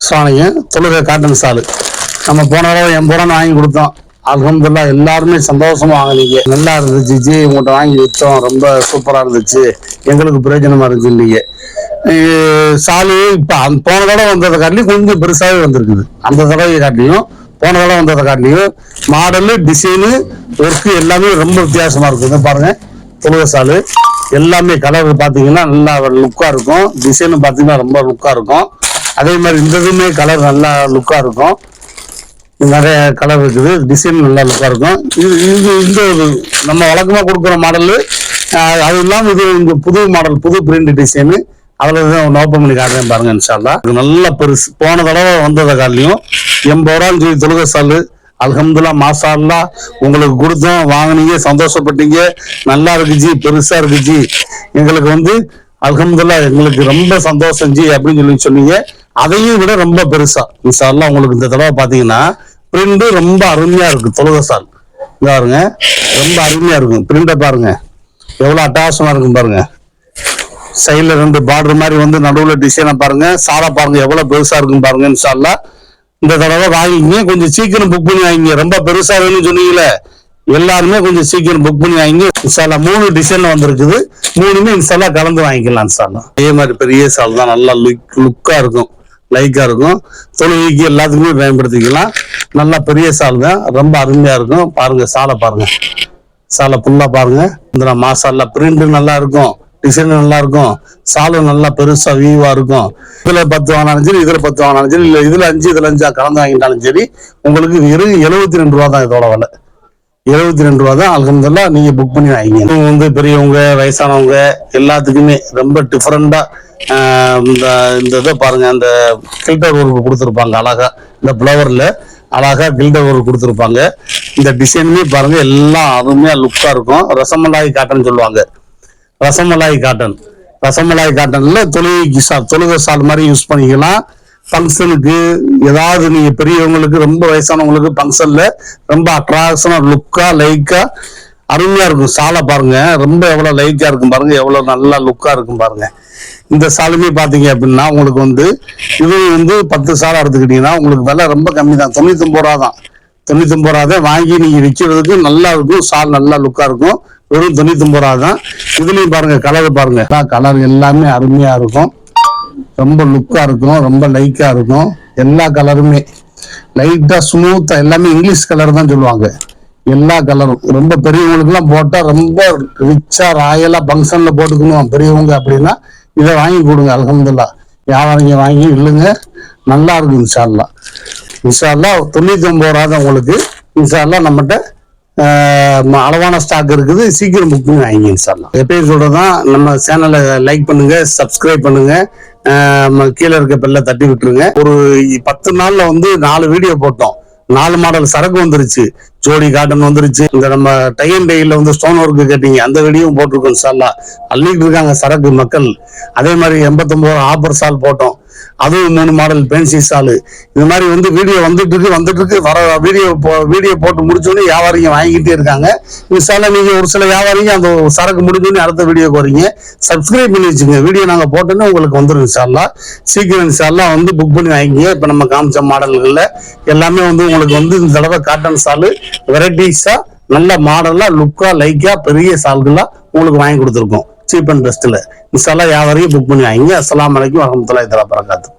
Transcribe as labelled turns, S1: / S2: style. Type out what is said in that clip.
S1: சாணிங்க தொழுகை காட்டன் சாலு நம்ம போன தடவை 80 ரூபா வாங்கி கொடுத்தோம். அல்ஹம்துலில்லாஹ் எல்லாருமே சந்தோஷமா வாங்கினீங்க. நல்லா இருந்துச்சு ஜி, உங்கள்கிட்ட வாங்கி வச்சோம், ரொம்ப சூப்பரா இருந்துச்சு, எங்களுக்கு பிரயோஜனமா இருந்துச்சு. இல்லைங்க சாலு இப்ப போன தடவை வந்ததை காட்டிலையும் கொஞ்சம் பெருசாவே வந்திருக்குது. அந்த தடவை காட்டிலையும் போன தடவை வந்ததை காட்டிலையும் மாடலு, டிசைனு, ஒர்க்கு எல்லாமே ரொம்ப வித்தியாசமா இருக்குது. பாருங்க தொழுகை சாலு எல்லாமே கலர் பார்த்தீங்கன்னா நல்லா லுக்கா இருக்கும். டிசைனு பார்த்தீங்கன்னா ரொம்ப லுக்கா இருக்கும். அதே மாதிரி இந்த இதுமே கலர் நல்லா லுக்கா இருக்கும். நிறைய கலர் இருக்குது, டிசைன் நல்லா லுக்கா இருக்கும். இந்த நம்ம வழக்கமா கொடுக்குற மாடலு அது இல்லாமல் இது இந்த புது மாடல், புது பிரிண்ட் டிசைனு, அதில் தான் ஓப்பன் பண்ணி காட்டுறேன் பாருங்க. இன்ஷால்லா நல்ல பெருசு. போன தடவை வந்ததை காட்டிலையும் 80 ரூபான்னு சொல்லி தொழுகை சாலு அல்ஹம்துலில்லாஹ் மாஷா அல்லாஹ் உங்களுக்கு கொடுத்தோம், வாங்கினீங்க, சந்தோஷப்பட்டீங்க. நல்லா இருக்குச்சு, பெருசா இருக்குச்சு, எங்களுக்கு அல்ஹம்துலில்லாஹ் எங்களுக்கு ரொம்ப சந்தோஷம் ஜி அப்படின்னு சொன்னீங்க. அதையும் விட ரொம்ப பெருசா இன்ஷா அல்லாஹ் உங்களுக்கு இந்த தடவை பாத்தீங்கன்னா பிரிண்ட் ரொம்ப அருமையா இருக்கு. தொழுகை சால் பாருங்க, ரொம்ப அருமையா இருக்கும். பிரிண்ட பாருங்க எவ்வளவு அட்டகாசமா இருக்கும் பாருங்க. சைட்ல 2 பார்டர் மாதிரி நடுவுல டிசைனை பாருங்க. சாலை பாருங்க எவ்வளவு பெருசா இருக்கும் பாருங்க. இன்ஷா அல்லாஹ் இந்த தடவை வாங்கிங்க, கொஞ்சம் சீக்கிரம் புக் பண்ணி வாங்கிங்க. ரொம்ப பெருசா வேணும்னு சொன்னீங்களே, எல்லாருமே கொஞ்சம் சீக்கிரம் புக் பண்ணி வாங்கிங்க. இன்ஷால்லா 3 டிசைன்ல வந்திருக்குது. 3மே இன்ஷால்லா கலந்து வாங்கிக்கலாம் இன்ஷால்லா. அதே மாதிரி பெரிய சால் தான், நல்லா லுக்கா இருக்கும், லைக்கா இருக்கும். தொழுகைக்கு எல்லாத்துக்குமே பயன்படுத்திக்கலாம். நல்லா பெரிய சால் தான், ரொம்ப அருமையா இருக்கும். பாருங்க சாலை பாருங்க, சாலை ஃபுல்லா பாருங்க. இந்த மாசாலா பிரிண்ட் நல்லா இருக்கும், டிசைன் நல்லா இருக்கும், சாலும் நல்லா பெருசா வியூவா இருக்கும். இதுல 10 வாங்கினாலும் சரி, இதுல 10 வாங்கினாலும் சரி, இல்ல இதுல 5 இதுல 5 கலந்து வாங்கிட்டாலும் சரி, உங்களுக்கு 72 ரூபா தான் இதோட விலை. 72 ரூபா தான். அல்ஹம்துலில்லாஹ் நீங்க புக் பண்ணி வாங்கிங்க. பெரியவங்க, வயசானவங்க எல்லாத்துக்குமே ரொம்ப டிஃபரெண்டா இந்த இதை பாருங்க. அந்த கில்டர் ஒர்க் கொடுத்துருப்பாங்க அழகா, இந்த பிளவர்ல அழகா கில்டர் ஒர்க் கொடுத்துருப்பாங்க. இந்த டிசைனுமே பாருங்க எல்லாம் அருமையா லுக்கா இருக்கும். ரசமலாய் காட்டன் சொல்லுவாங்க, ரசமலாய் காட்டன். ரசமலாய் காட்டன்ல தொழுகை சால் மாதிரி யூஸ் பண்ணிக்கலாம். ஃபங்க்ஷனுக்கு ஏதாவது நீங்க பெரியவங்களுக்கு, ரொம்ப வயசானவங்களுக்கு ஃபங்க்ஷன்ல ரொம்ப அட்ராக்ஷனா லுக்கா லைக்கா அருமையா இருக்கும். சாலை பாருங்க ரொம்ப எவ்வளவு லைக்கா இருக்கும் பாருங்க, எவ்வளவு நல்லா லுக்கா இருக்கும் பாருங்க. இந்த சாலுமே பாத்தீங்க அப்படின்னா உங்களுக்கு இது 10 சாலை எடுத்துக்கிட்டீங்கன்னா உங்களுக்கு விலை ரொம்ப கம்மி தான். 99 ரூபா தான். 99 ரூபா தான் வாங்கி நீங்க விற்கிறதுக்கு நல்லா இருக்கும். சால் நல்லா லுக்கா இருக்கும். வெறும் 99 ரூபா தான். இதுலயும் பாருங்க கலர் பாருங்க, கலர் எல்லாமே அருமையா இருக்கும், ரொம்ப லுக்கா இருக்கும், ரொம்ப லைக்கா இருக்கும். எல்லா கலருமே லைட்டா ஸ்மூத்தா, எல்லாமே இங்கிலீஷ் கலர் தான் சொல்லுவாங்க. எல்லா கலரும் ரொம்ப பெரியவங்களுக்கு எல்லாம் போட்டா ரொம்ப ரிச்சா ராயலா ஃபங்க்ஷன்ல போட்டுக்கணும் பெரியவங்க அப்படின்னா இதை வாங்கி கொடுங்க. அல்ஹம்துலில்லாஹ் வியாபாரிங்க வாங்கி இல்லுங்க, நல்லா இருக்கும். இன்ஷா அல்லாஹ் இன்ஷா அல்லாஹ் 99 ரூபா தான் உங்களுக்கு. இன்ஷா அல்லாஹ் நம்மகிட்ட அளவான ஸ்டாக் இருக்குது, சீக்கிரம் புக் பண்ணி வாங்கி. இன்ஷா அல்லாஹ் எப்பயும் சொல்றதான், நம்ம சேனலை லைக் பண்ணுங்க, சப்ஸ்கிரைப் பண்ணுங்க, கீழே இருக்க பெல்ல தட்டி விட்டுருங்க. ஒரு 10 நாள்ல 4 வீடியோ போட்டோம். 4 மாடல் சரக்கு வந்துருச்சு. ஜோடி காட்டன் வந்துருச்சு. இந்த நம்ம டை அண்ட் டைல ஸ்டோன் ஒர்க்கு கேட்டீங்க, அந்த வீடியோவும் போட்டிருக்கோம். இன்ஷா அல்லாஹ் அள்ளிட்டு இருக்காங்க சரக்கு மக்கள். அதே மாதிரி 89 ஆப்பர் சால் போட்டோம், அதுவும் 3 மாடல் பேன்சி சாலு. இது மாதிரி வீடியோ வந்துட்டு இருக்கு. வர வீடியோ போட்டு முடிச்சோடனே வியாபாரிங்க வாங்கிக்கிட்டே இருக்காங்க. இன்ஷா அல்லாஹ் நீங்க ஒரு சில வியாபாரிங்க அந்த சரக்கு முடிஞ்சோடனே அடுத்த வீடியோக்கு வரீங்க. சப்ஸ்கிரைப் பண்ணி வச்சுங்க, வீடியோ நாங்க போட்டோன்னே உங்களுக்கு வந்துடும். இன்ஷா அல்லாஹ் சீக்கிரம் இன்ஷா அல்லாஹ் புக் பண்ணி வாங்கிங்க. இப்ப நம்ம காமிச்ச மாடல்கள்ல எல்லாமே உங்களுக்கு இந்த தடவை காட்டன் சாலு வெரைட்டிஸா நல்ல மாடலா லுக்கா லைக்கா பெரிய சால்களா உங்களுக்கு வாங்கி கொடுத்துருக்கோம் சீப் அண்ட் பெஸ்ட்ல. இன்ஷா அல்லாஹ் வியாபாரியும் புக் பண்ணி வாங்கிங்க. அஸ்ஸலாமு அலைக்கும் வரஹ்மத்துல்லாஹி தஆலா பரகாத்துஹு.